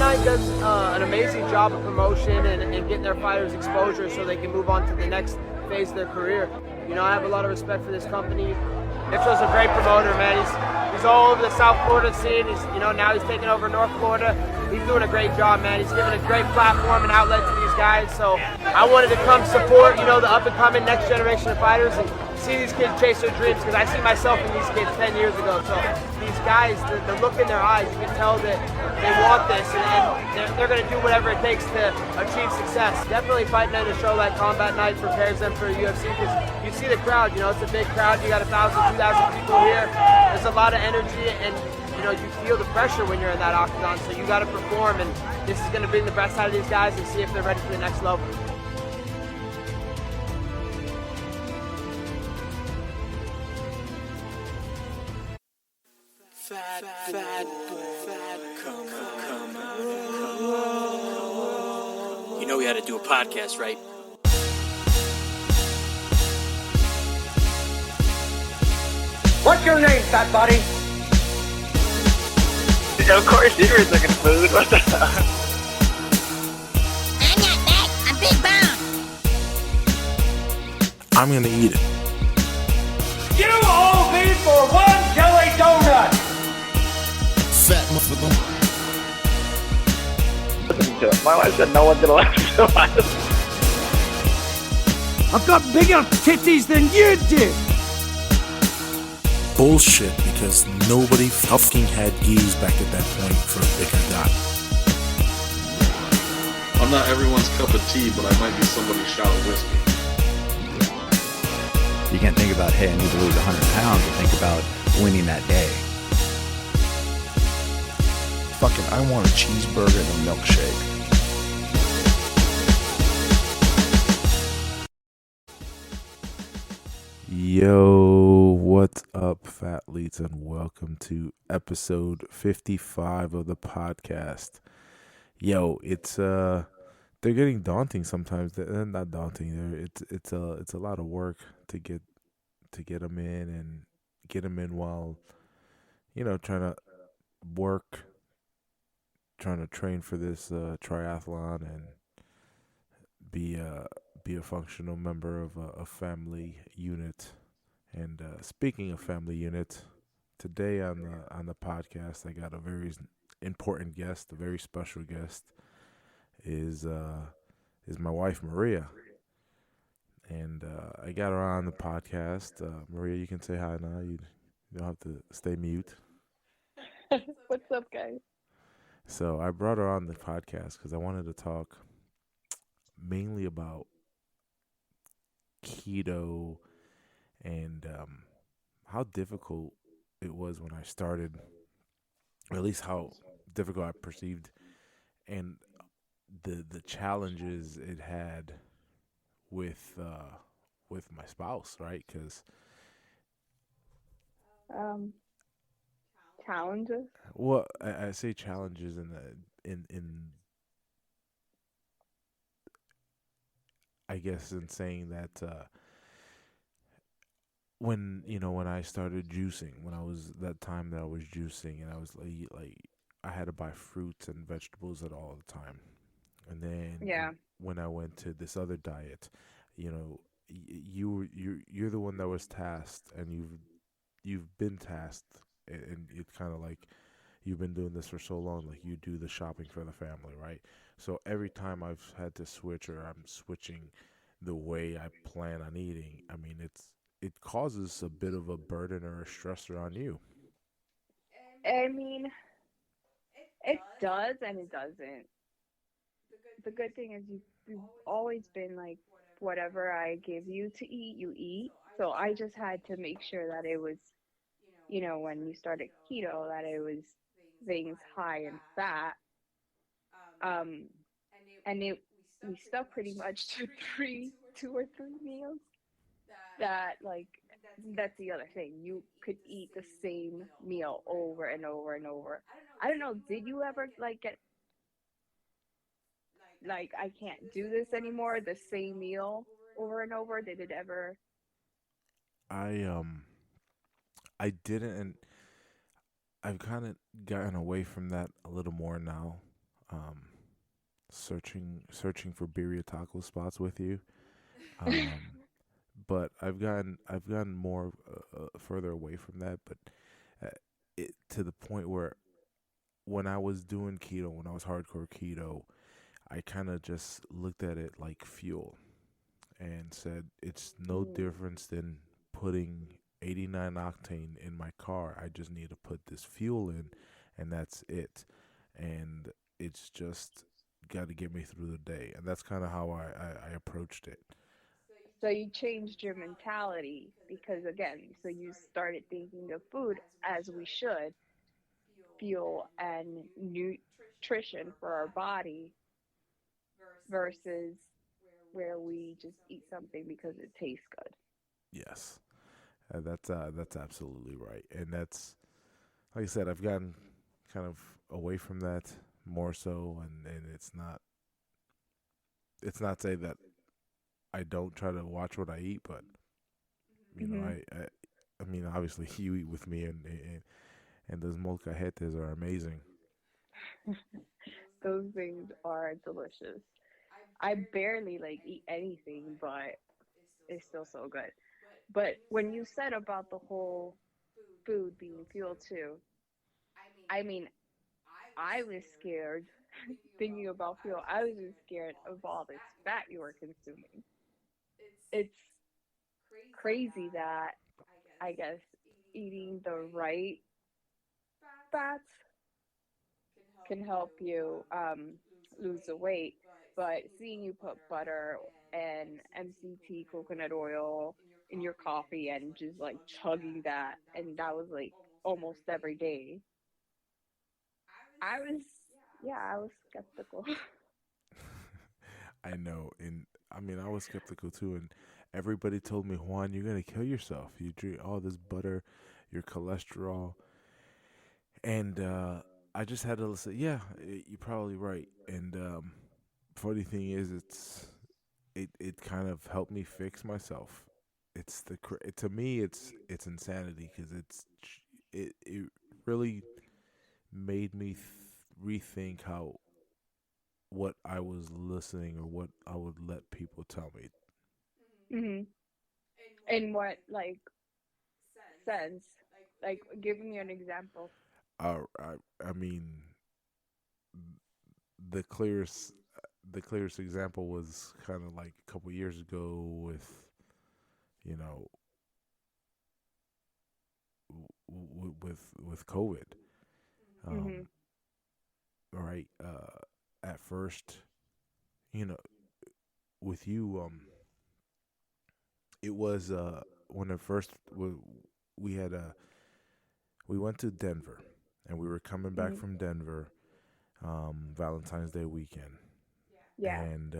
Fight Night does an amazing job of promotion and getting their fighters exposure so they can move on to the next phase of their career. You know, I have a lot of respect for this company. Mitchell's a great promoter, man. He's all over the South Florida scene. Now he's taking over North Florida. He's doing a great job, man. He's giving a great platform and outlet to these guys. So I wanted to come support, the up-and-coming next generation of fighters and see these kids chase their dreams, because I see myself in these kids 10 years ago. So these guys, the look in their eyes, you can tell that they want this, and they're going to do whatever it takes to achieve success. Definitely Fight Night, a show like Combat Night prepares them for UFC, because you see the crowd, it's a big crowd. You got 1,000, 2,000 people here. There's a lot of energy, and you feel the pressure when you're in that octagon, so you got to perform, and this is going to bring the best out of these guys and see if they're ready for the next level. You know we had to do a podcast, right? What's your name, fat buddy? Of course, you were looking food. What the hell? I'm not fat. I'm big bone. I'm gonna eat it. You owe me for one jelly donut! Fat motherfucker. Listen to it. My wife said no one's gonna listen to us. I've got bigger titties than you do! Bullshit, because nobody fucking had geese back at that point for a bigger guy. I'm not everyone's cup of tea, but I might be somebody's shot of whiskey. You can't think about, hey, I need to lose 100 pounds, and think about winning that day. Fucking, I want a cheeseburger and a milkshake. Yo, what's up, fatleets, and welcome to episode 55 of the podcast. Yo, it's they're getting daunting sometimes. They're not daunting. It's a lot of work to get them in and get them in while trying to work, trying to train for this triathlon and be a functional member of a family unit. And speaking of family unit, today on the podcast, I got a very important guest, a very special guest. Is my wife Maria, and I got her on the podcast. Maria, you can say hi now. You don't have to stay mute. What's up, guys? So I brought her on the podcast because I wanted to talk mainly about keto and how difficult it was when I started, or at least how difficult I perceived, and the challenges it had with my spouse, right? Because challenges. Well, I say challenges in I guess in saying that when I started juicing, when I was that time that I was juicing, and I was like I had to buy fruits and vegetables at all the time, and then when I went to this other diet, you're the one that was tasked, and you've been tasked, and it's kind of like you've been doing this for so long, like you do the shopping for the family, right? So every time I've had to switch, or I'm switching the way I plan on eating, I mean, it causes a bit of a burden or a stressor on you. I mean, it does and it doesn't. The good thing is you've always been like, whatever I give you to eat, you eat. So I just had to make sure that it was, when you started keto, that it was things high in fat. And we stuck pretty much to 2 or 3 meals. That's the other thing. You could eat the same meal over and over and over. I don't know, did you ever get I can't do this anymore, the same meal over and over? Did it ever? I didn't, and I've kind of gotten away from that a little more now. um, searching for birria taco spots with you. Um, but I've gotten more further away from that. But uh, it to the point where when I was doing keto, when I was hardcore keto, I kind of just looked at it like fuel and said it's no difference than putting 89 octane in my car. I just need to put this fuel in, and that's it. And it's just got to get me through the day. And that's kind of how I approached it. So you changed your mentality because again, so you started thinking of food as we should, fuel and nutrition for our body versus where we just eat something because it tastes good. Yes, that's absolutely right. And that's, like I said, I've gotten kind of away from that more so, and it's not say that I don't try to watch what I eat, but I mean, obviously you eat with me, and those molcajetes are amazing. Those things are delicious. I barely like eat anything, but it's still so good. But when you said about the whole food being fuel too, I mean, I was scared thinking about fuel. I was just scared of all this fat you were consuming. It's crazy that I guess eating the right fats can help you lose the weight, but seeing you put butter and MCT coconut oil in your coffee and just like chugging that, and that was like almost every day. I was, yeah, I was skeptical. I know, and I mean, I was skeptical too, and everybody told me, Juan, you're gonna kill yourself. You drink all this butter, your cholesterol, and I just had to say, yeah, you're probably right. And funny thing is, it kind of helped me fix myself. It's to me, it's insanity because it really made me rethink how what I was listening or what I would let people tell me. hmm In what like sense? Like, give me an example. I mean, the clearest the clearest example was kind of like a couple years ago with, you know, with COVID. hmm Right. At first, you know, with you, it was when at first we had we went to Denver, and we were coming back hmm from Denver, Valentine's Day weekend, Yeah. and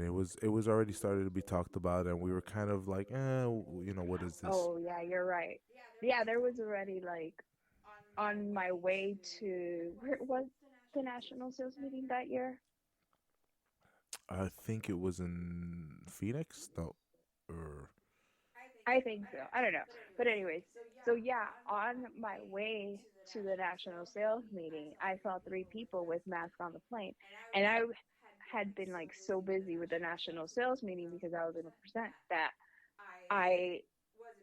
it was already started to be talked about, and we were kind of like, what is this? Oh, yeah, you're right. Yeah, there was already like on my way to where was the national sales meeting that year? I think it was in Phoenix, no, or I think so. I don't know. But anyways, so yeah, on my way to the national sales meeting, I saw three people with masks on the plane. And I had been like so busy with the national sales meeting because I was in a percent that I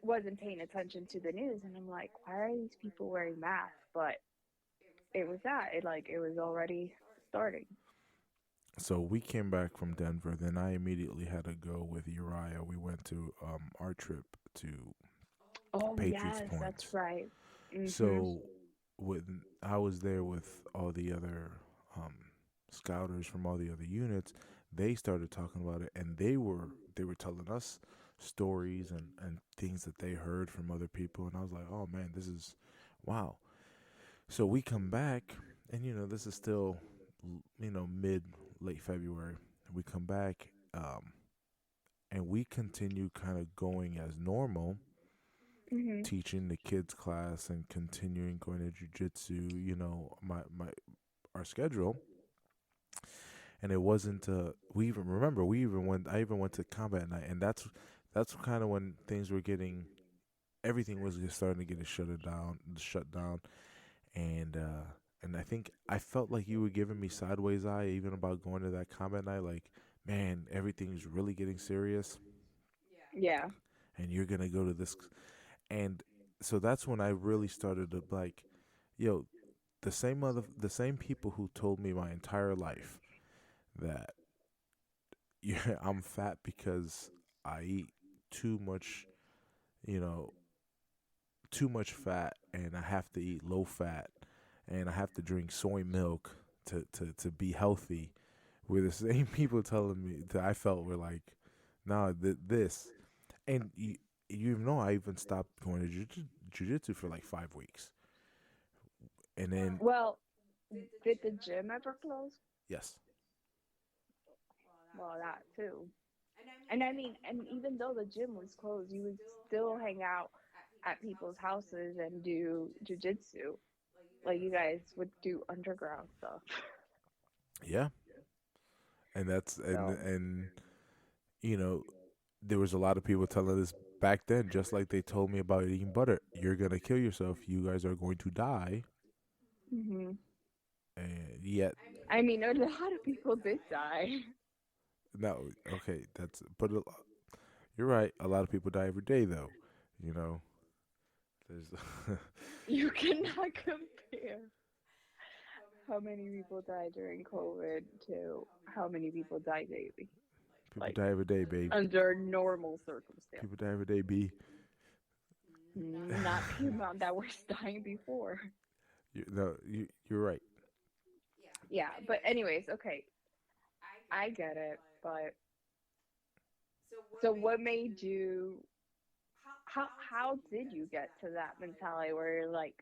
wasn't paying attention to the news. And I'm like, why are these people wearing masks? But it was that. It was already starting. so we came back from Denver. Then I immediately had to go with Uriah. We went to our trip to Oh, Patriots yes, Point. that's right. hmm So when I was there with all the other scouters from all the other units, they started talking about it, and they were telling us stories and things that they heard from other people, and I was like, oh man, this is wow. So we come back, and this is still mid late February. We come back, and we continue kind of going as normal, hmm teaching the kids class and continuing going to jujitsu. My our schedule, and it wasn't. We even remember. We even went. I even went to combat night, and that's kind of when things were getting. Everything was just starting to get shut down, and and I think I felt like you were giving me sideways eye even about going to that combat night. Like, man, everything's really getting serious, Yeah. and you're gonna go to this, and so that's when I really started to like, yo, the same people who told me my entire life that yeah, I'm fat because I eat too much, you know, too much fat, and I have to eat low fat, and I have to drink soy milk to be healthy. Were the same people telling me that I felt were like, nah, this, and you know, I even stopped going to jujitsu for like 5 weeks, and then Well, did the gym ever close? yes, Well, that too. And I mean, and even though the gym was closed, you would still hang out at people's houses and do jujitsu. Like you guys would do underground stuff. yeah, and that's So and you know, there was a lot of people telling us back then, just like they told me about eating butter. You're gonna kill yourself. You guys are going to die. hmm And yet, I mean, a lot of people did die. no, okay, you're right. A lot of people die every day, though. You know, there's You cannot compare how many people died during COVID to how many people die daily. people Like die every day, babe. under normal circumstances. People die every day, b. Not the amount that was dying before. You're right. Yeah, but anyways, okay. I get it, but so what made you how did you get to that mentality where you're like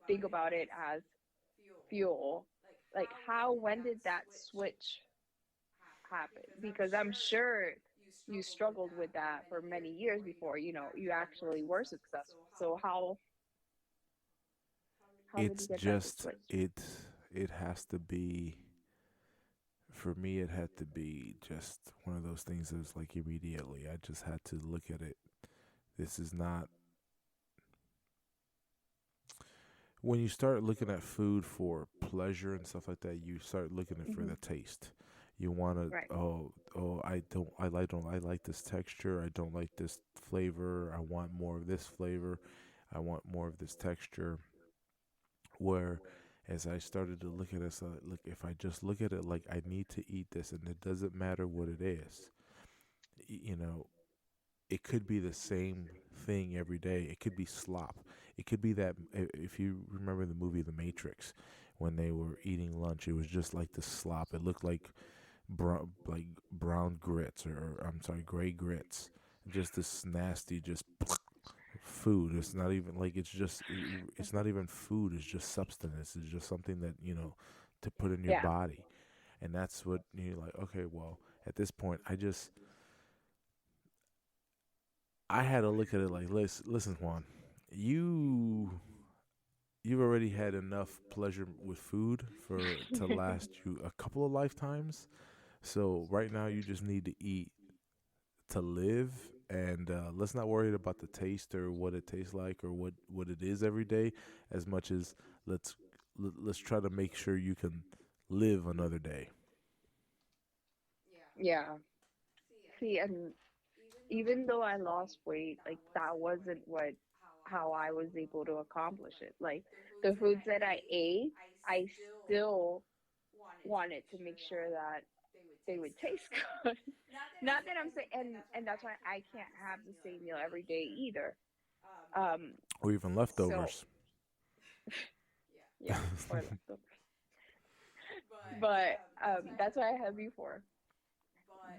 think about it as fuel? Like when did that switch happen? Because I'm sure you struggled with that for many years before, you actually were successful. So how did It's you get that to just switch? it has to be. For me, it had to be just one of those things that was like immediately. I just had to look at it. This is not. When you start looking at food for pleasure and stuff like that, you start looking at it for the taste. You want to, Right. I like this texture. I don't like this flavor. I want more of this flavor. I want more of this texture. Where as I started to look at it, so look, if I just look at it like I need to eat this, and it doesn't matter what it is, you know, it could be the same thing every day. It could be slop. It could be that if you remember the movie The Matrix, when they were eating lunch, it was just like the slop. It looked like brown grits, or I'm sorry, gray grits. Just this nasty, just food. It's not even like it's not even food. It's just substance. It's just something that to put in your Yeah. body, and that's what you're like. Okay, well, at this point, I had to look at it like, listen, Juan, you've already had enough pleasure with food to last you a couple of lifetimes. So right now, you just need to eat to live, and let's not worry about the taste or what it tastes like or what it is every day, as much as let's try to make sure you can live another day. Yeah. See, and even though I lost weight, like that wasn't how I was able to accomplish it. Like the foods that I ate, I still wanted to make sure that they would taste good. Not that I'm saying, and that's why I can't have the same meal every day either. Or even So leftovers. yeah, or leftovers. But that's what I had before.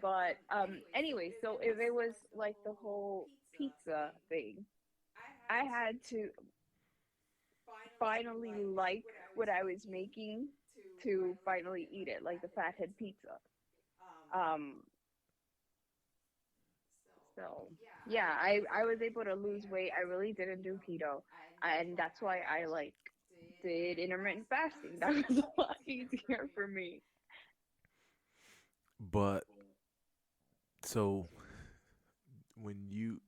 But anyway, so if it was like the whole pizza thing, I had to finally like what I was making to finally eat it, like the fathead pizza. Um, so yeah, I was able to lose weight. I really didn't do keto, and that's why I like did intermittent fasting. That was a lot easier for me. But so when you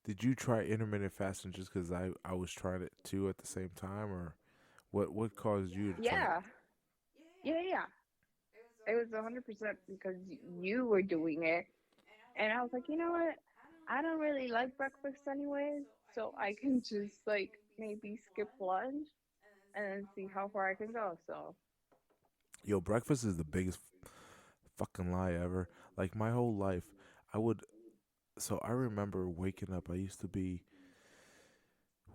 did you try intermittent fasting just because I was trying it too at the same time, or What caused you to try? Yeah, yeah. It was 100% because you were doing it, and I was like, you know what? I don't really like breakfast anyways, so I can just like maybe skip lunch and then see how far I can go. So Yo, breakfast is the biggest fucking lie ever. Like my whole life, I would. So I remember waking up. I used to be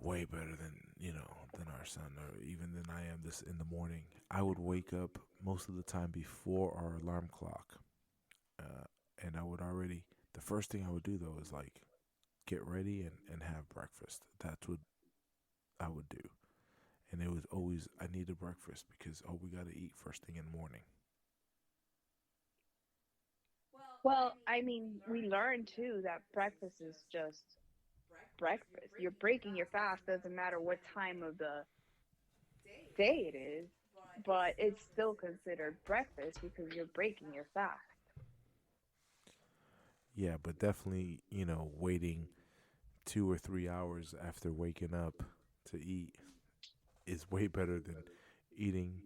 way better than than our son, or even than I am this in the morning. I would wake up most of the time before our alarm clock, and I would already. The first thing I would do though is like get ready and have breakfast. That's what I would do. And it was always I needed breakfast because we got to eat first thing in the morning. well, I mean, we learned too that breakfast is just breakfast. You're breaking your fast, doesn't matter what time of the day it is, but it's still considered breakfast because you're breaking your fast. Yeah, but definitely, waiting 2 or 3 hours after waking up to eat is way better than eating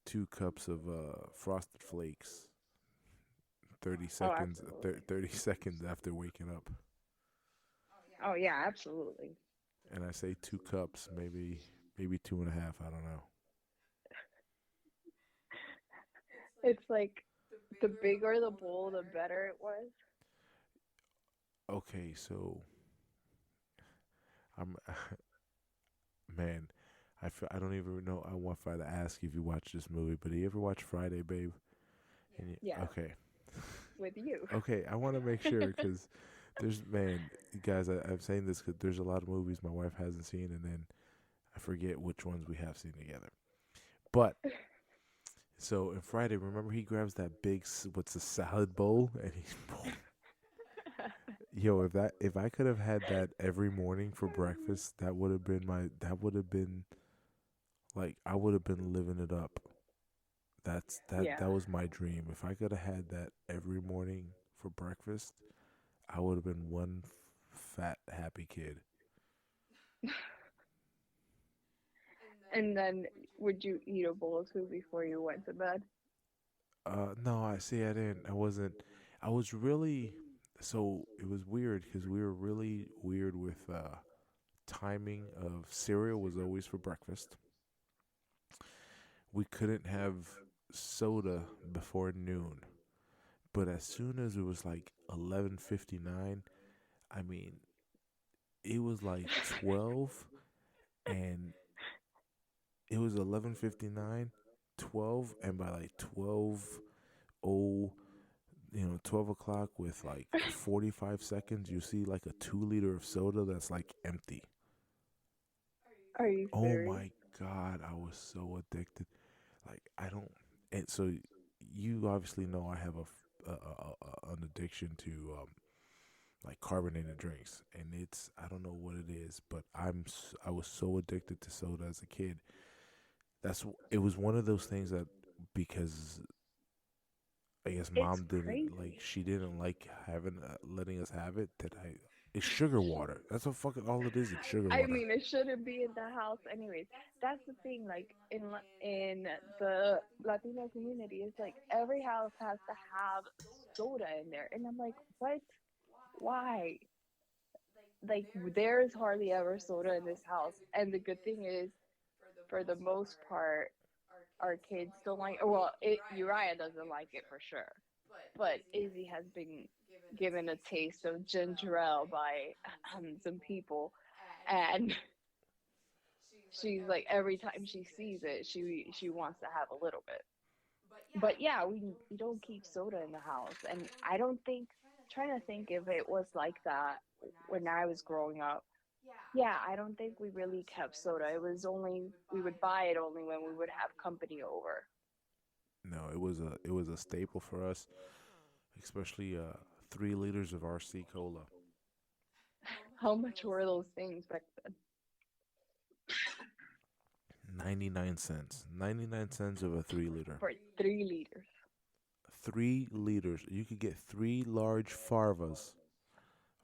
2 cups of frosted flakes 30 Oh, seconds absolutely. 30 seconds after waking up. Oh, yeah, absolutely. And I say 2 cups, maybe two and a half, I don't know. It's like the bigger the bowl, the better it was. Okay, so I'm man, I don't even know I want to ask you if you watch this movie, but do you ever watch Friday, Babe? Yes, Okay. with you. Okay, I want to make sure because man, guys, I'm saying this because there's a lot of movies my wife hasn't seen, and then I forget which ones we have seen together. But so in Friday, remember he grabs that big what's a salad bowl, and he's yo. If I could have had that every morning for breakfast, that would have been like I would have been living it up. That Yeah. was my dream. If I could have had that every morning for breakfast, I would have been one fat happy kid. And then would you eat a bowl too before you went to bed? No, I see. I didn't. I wasn't. I was really. So it was weird because we were really weird with timing of cereal was always for breakfast. We couldn't have soda before noon, but as soon as it was like 11:59, I mean, it was like 12, and it was 11:59, 12, and by like 12 o'clock with like 45 seconds, you see like a 2 liter of soda that's like empty. Are you Oh serious? my God, I was so addicted. Like, I don't, and so you obviously know I have an addiction to like carbonated drinks, and I don't know what it is, but I was so addicted to soda as a kid. It was one of those things that because I guess It's mom didn't like crazy. she didn't like having letting us have it. It's sugar water. That's what fucking all it is. It's sugar I water. mean, it shouldn't be in the house anyways. That's the thing, like in the Latino community, it's like every house has to have soda in there. And I'm like, what? Why? Like there's hardly ever soda in this house. And the good thing is, for the most part, our kids don't like well, Uriah doesn't like it for sure. But Izzy has been given a taste of ginger ale by some people, and she's like every time she sees it, she wants to have a little bit. But yeah, we don't keep soda in the house, and I don't think trying to think if it was like that when I was growing up. Yeah, I don't think we really kept soda. It was only we would buy it only when we would have company over. No, it was a staple for us, especially 3 liters of RC cola. How much were those things back then? 99 cents. 99 cents of a 3 liter. For 3 liters. 3 liters. You could get 3 large farvas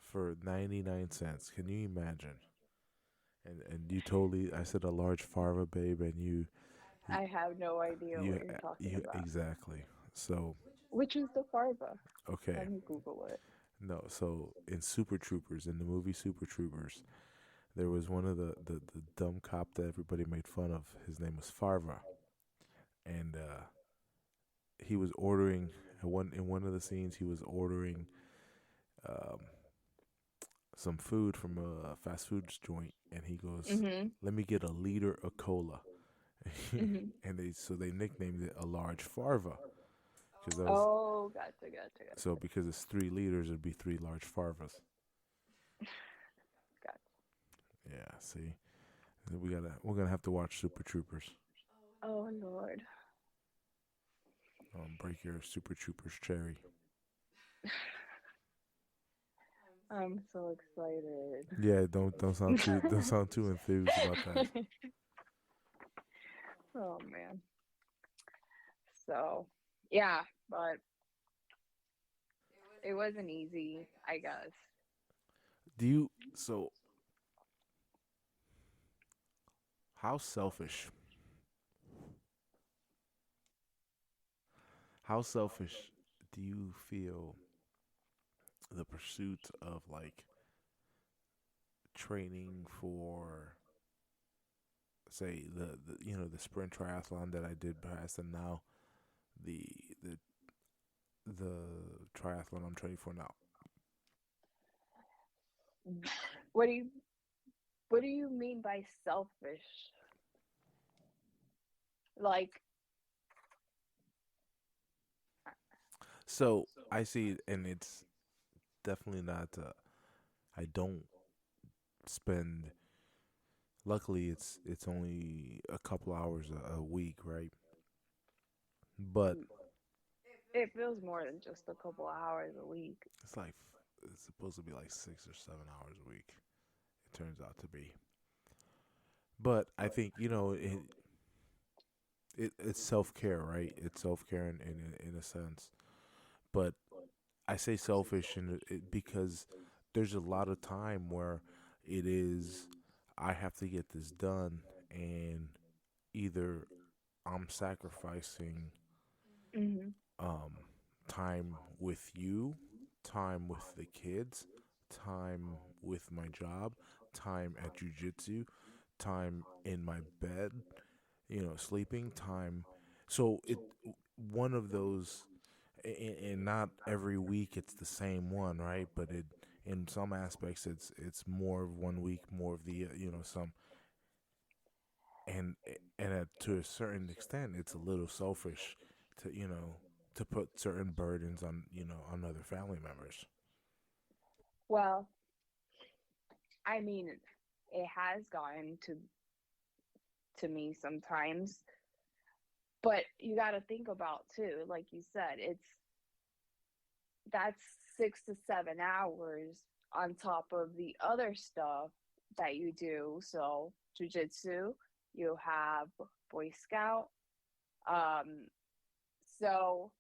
for 99 cents. Can you imagine? And you totally, I said a large farva, babe, and I have no idea you, what you're talking about. exactly. So, Which is the Farva? okay. Let me Google it. No, so in Super Troopers, in the movie Super Troopers, there was one of the dumb cop that everybody made fun of. His name was Farva. And he was ordering, in one of the scenes, he was ordering um, some food from a fast food joint. And he goes, Mm-hmm. let me get a liter of cola. Mm-hmm. And they nicknamed it a large Farva. Cause that was, Oh, gotcha. so because it's 3 liters, it'd be 3 large Farvas. Gotcha. Yeah, see, we're gonna have to watch Super Troopers. Oh, Lord. Break your Super Troopers cherry. I'm so excited. Yeah, don't sound too enthused about that. Oh, man. So, yeah, but it wasn't easy, I guess. How selfish? How selfish do you feel the pursuit of like training for, say, the sprint triathlon that I did past, and now the the the triathlon I'm training for now? What do you mean by selfish? Like, So I see, and it's definitely not. I don't spend. Luckily, it's only a couple hours a week, right? But it feels more than just a couple hours a week. it's supposed to be like 6 or 7 hours a week. It turns out to be. But I think it's self care, right? It's self care in a sense. But I say selfish because there's a lot of time where it is I have to get this done, and either I'm sacrificing Mm-hmm. um, time with you, time with the kids, time with my job, time at jujitsu, time in my bed, sleeping time. So one of those, and not every week it's the same one, right? But in some aspects it's more of one week, more of the some, and to a certain extent it's a little selfish to to put certain burdens on on other family members. Well, I mean, it has gotten to me sometimes, but you got to think about too, like you said, that's 6 to 7 hours on top of the other stuff that you do. So jujitsu, you have Boy Scout. So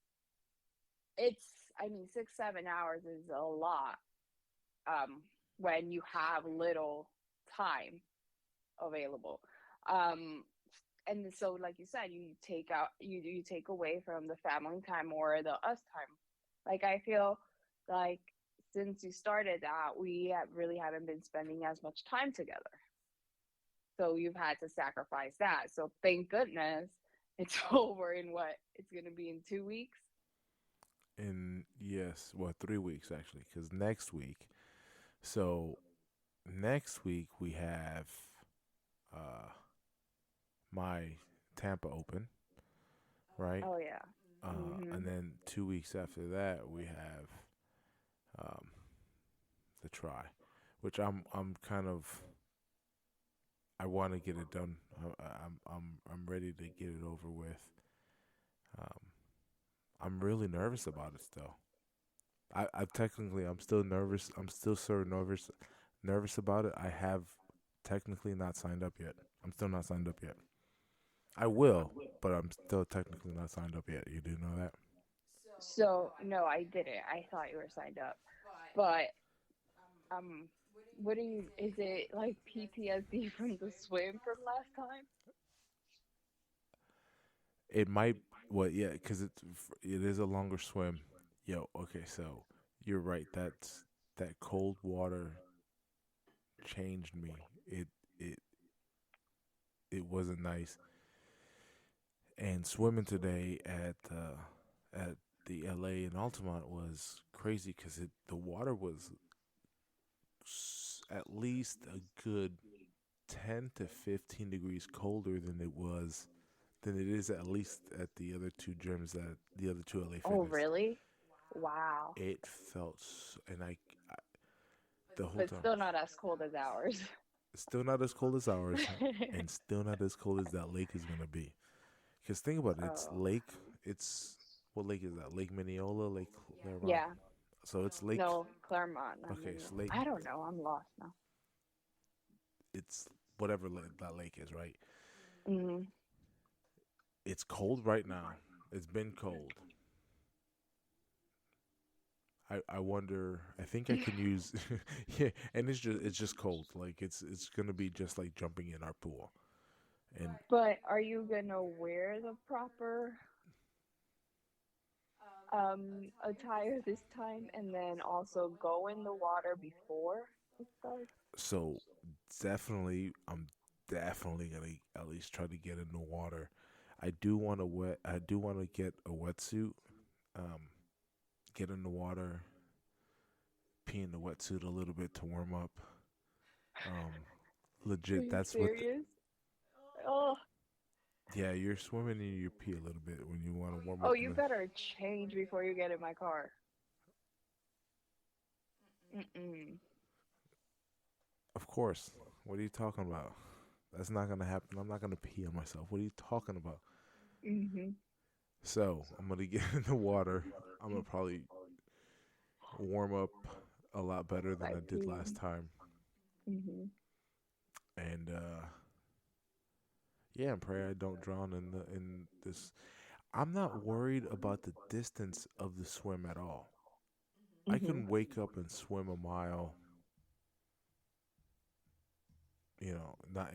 I mean, 6, 7 hours is a lot when you have little time available. And so, like you said, you take away from the family time or the us time. Like, I feel like since you started that, we really haven't been spending as much time together. So you've had to sacrifice that. So thank goodness it's over in it's going to be in 2 weeks. In yes, well, 3 weeks actually, because next week we have uh my Tampa Open, right? Oh, yeah. And then 2 weeks after that we have um the try, which I'm kind of, I want to get it done. I'm ready to get it over with. Um, I'm really nervous about it still. I'm still nervous. I'm still so nervous about it. I have technically not signed up yet. I'm still not signed up yet. I will, but I'm still technically not signed up yet. You do know that? So, no, I didn't. I thought you were signed up. But What do you? Is it like PTSD from the swim from last time? It might. Well, yeah, because it is a longer swim. Yo, okay, so you're right. That cold water changed me. It it wasn't nice. And swimming today at the LA in Altamont was crazy because the water was at least a good 10 to 15 degrees colder than it is at least at the other two gyms, that the other two LA Oh, Fitness. really? Wow. It felt and I the whole But time still not as cold as ours. still not as cold as ours, and still not as cold as that lake is gonna be. Because think about it, Oh. it's what lake is that? Lake Mineola, Lake Claremont. Yeah. So it's Lake. No, Claremont. not Okay, Mineola. it's Lake. I don't know. I'm lost now. It's whatever that lake is, right? Hmm. It's cold right now. It's been cold. I wonder. I think I can use. Yeah, and it's just cold. Like it's gonna be just like jumping in our pool, and But are you gonna wear the proper attire this time, and then also go in the water before it starts? so I'm definitely gonna at least try to get in the water. I do want to get a wetsuit. Um, get in the water, pee in the wetsuit a little bit to warm up. Are Legit, you that's what. serious? Oh, Yeah, you're swimming and you pee a little bit when you want to warm oh, up. you better change before you get in my car. Mm-mm. Of course. What are you talking about? That's not gonna happen. I'm not gonna pee on myself. What are you talking about? Mm-hmm. So I'm gonna get in the water. I'm gonna probably warm up a lot better than I did last time. Mm-hmm. And yeah, and pray I don't drown in this. I'm not worried about the distance of the swim at all. I can wake up and swim a mile.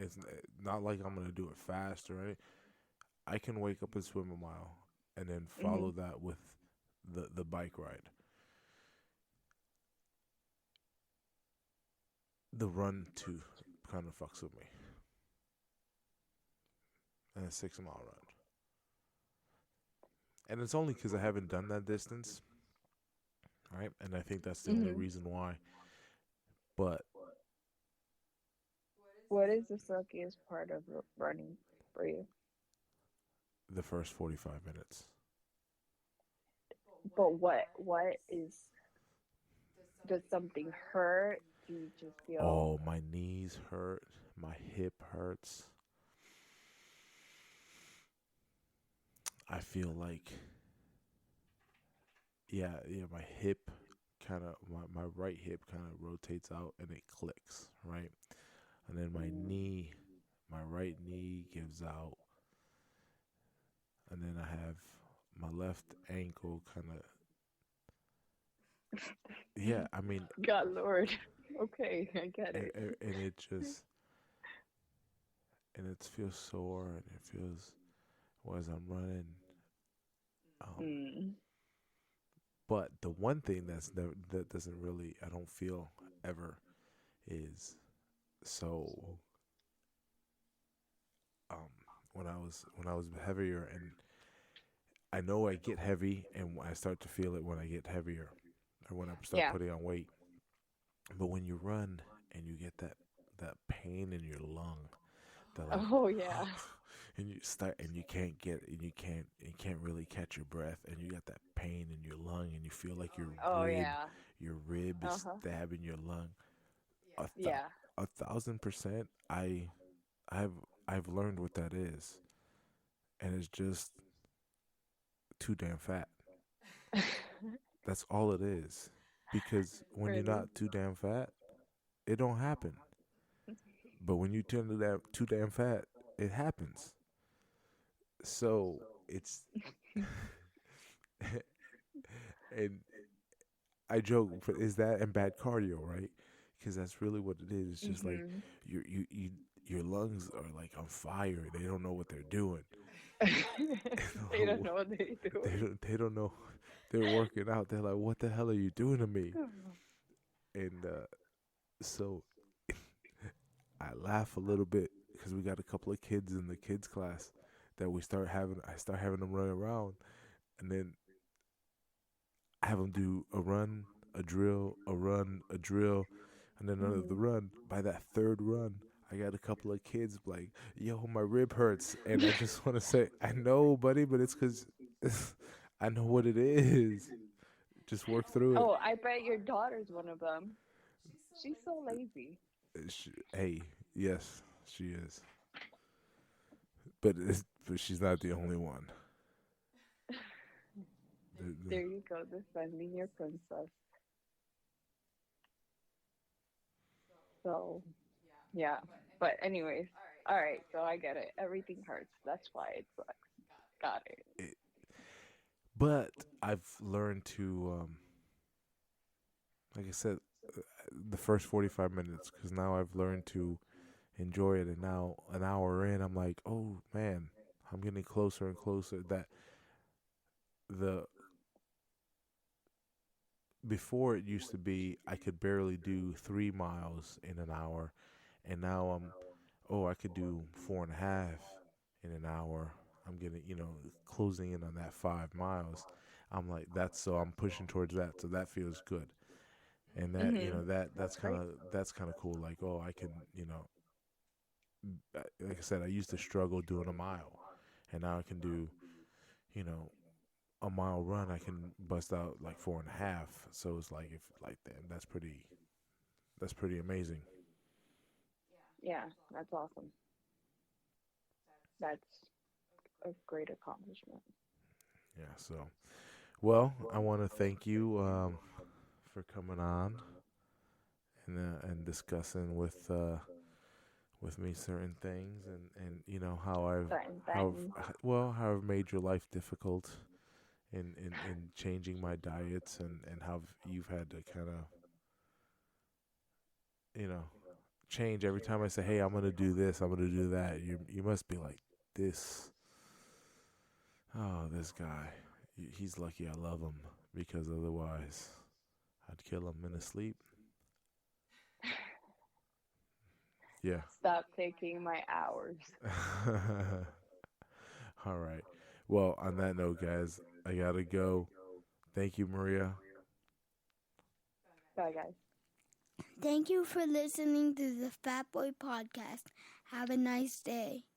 It's not like I'm gonna do it fast, right? I can wake up and swim a mile, and then follow that with the bike ride. The run too kind of fucks with me, and a 6 mile run. And it's only because I haven't done that distance, right? And I think that's the only reason why. But What is the suckiest part of running for you? the first 45 minutes. But what is? Does something hurt? Do you just feel? Oh, my knees hurt. My hip hurts. I feel like, yeah, my hip my right hip kind of rotates out and it clicks, right? And then my right knee gives out. And then I have my left ankle kind of, yeah, I mean, God Lord. Okay, I get and, it. and it just, and it feels sore and it feels, as I'm running. But the one thing that doesn't really, I don't feel ever, is so when I was heavier, and I know I get heavy and I start to feel it when I get heavier or when I start Yeah. putting on weight. But when you run and you get that pain in your lung, that like, Oh yeah. and you can't really catch your breath, and you got that pain in your lung, and you feel like Oh yeah. your rib is Uh-huh. stabbing your lung. Yeah. 1,000%. I've learned what that is, and it's just too damn fat. That's all it is. Because when you're Really? not too damn fat, it don't happen. But when you turn to that too damn fat, it happens. So it's and I joke, but is that and bad cardio, right? because that's really what it is. It's just like your lungs are like on fire. They don't know what they're doing. They don't know what they do. They don't know. They're working out. They're like, what the hell are you doing to me? And so I laugh a little bit because we got a couple of kids in the kids class that I start having them run around, and then I have them do a run, a drill, a run, a drill, and then another run. By that third run, I got a couple of kids like, yo, my rib hurts. And I just want to say, I know, buddy, but it's because I know what it is. Just work through it. Oh, I bet your daughter's one of them. She's so lazy. Hey, yes, she is. But she's not the only one. There you go, defending your princess. So, yeah. But anyways, all right. So I get it. Everything hurts. That's why it sucks. Got it. But I've learned to, like I said, the first 45 minutes, because now I've learned to enjoy it. And now an hour in, I'm like, oh man, I'm getting closer and closer. Before it used to be I could barely do 3 miles in an hour, and now I could do 4.5 in an hour. I'm getting, closing in on that 5 miles. I'm like, I'm pushing towards that, so that feels good. And that, that's kind of cool. Like, oh, I can, like I said, I used to struggle doing a mile, and now I can do, a mile run. I can bust out like 4.5. So it's like, that's pretty amazing. Yeah, that's awesome. That's a great accomplishment. Yeah. So, well, I want to thank you for coming on and discussing with me certain things, and how I've made your life difficult in changing my diets, and how you've had to kind of change every time I say, hey, I'm gonna do this, I'm gonna do that. You must be like, this guy, he's lucky I love him, because otherwise I'd kill him in his sleep. Yeah. Stop taking my hours. All right. Well, on that note, guys, I gotta go. Thank you, Maria. Bye, guys. Thank you for listening to the Fat Boy Podcast. Have a nice day.